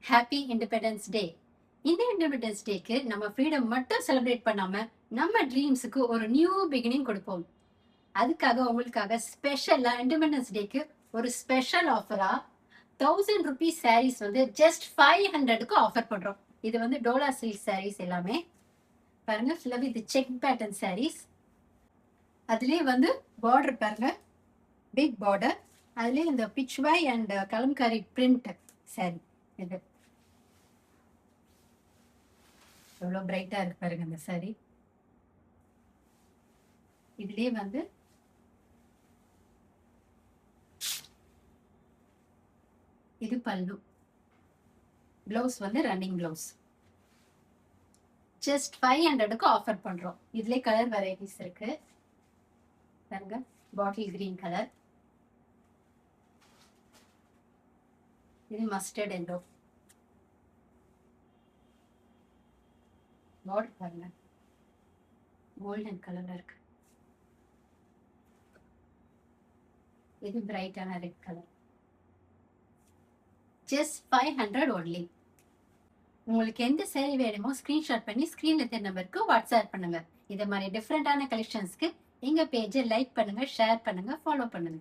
Happy independence day. இந்த independence டேக்கு நம்ம freedom மட்டும் செலிப்ரேட் பண்ணாம நம்ம ட்ரீம்ஸுக்கு ஒரு நியூ பிகினிங் கொடுப்போம். அதுக்காக உங்களுக்காக ஸ்பெஷலா இண்டிபெண்டன்ஸ் டேக்கு ஒரு ஸ்பெஷல் ஆஃபரா 1000 rupees sarees வந்து ஜஸ்ட் 500க்கு ஆஃபர் பண்றோம். இது வந்து டோலா சில்க் sarees எல்லாமே பாருங்க, ஃபுல்லா வித் செக் பேட்டர்ன் sarees. அதுலயே வந்து பார்டர் பாருங்க, பிக் பார்டர். அதுலயே இந்த Pichwai and Kalamkari print saree. இது எவ்வளவு பிரைட்டா இருக்கு பாருங்க இந்த சாரி. இதுலயே வந்து இது பல்லு, பிளவுஸ் வந்து ரன்னிங் பிளவுஸ். ஜஸ்ட் 500க்கு ஆஃபர் பண்றோம். இதுலயே கலர் வெரைட்டிஸ் இருக்கு பாருங்க, பாட்டில் கிரீன் கலர், இது மஸ்டர்ட் எல்லோ, பார்டர் பாருங்க கோல்டன் கலர்ல இருக்கு, இது பிரைட்டான ரெட் கலர். Just 500 only. உங்களுக்கு எந்த சேரீ வேணுமோ ஸ்கிரீன்ஷாட் பண்ணி ஸ்கிரீன்ல தெரிய நம்பருக்கு வாட்ஸ்அப் பண்ணுங்க. இது மாதிரி டிஃப்ரெண்டான கலெக்ஷன்ஸ்க்கு எங்க பேஜை லைக் பண்ணுங்க, ஷேர் பண்ணுங்க, ஃபாலோ பண்ணுங்க.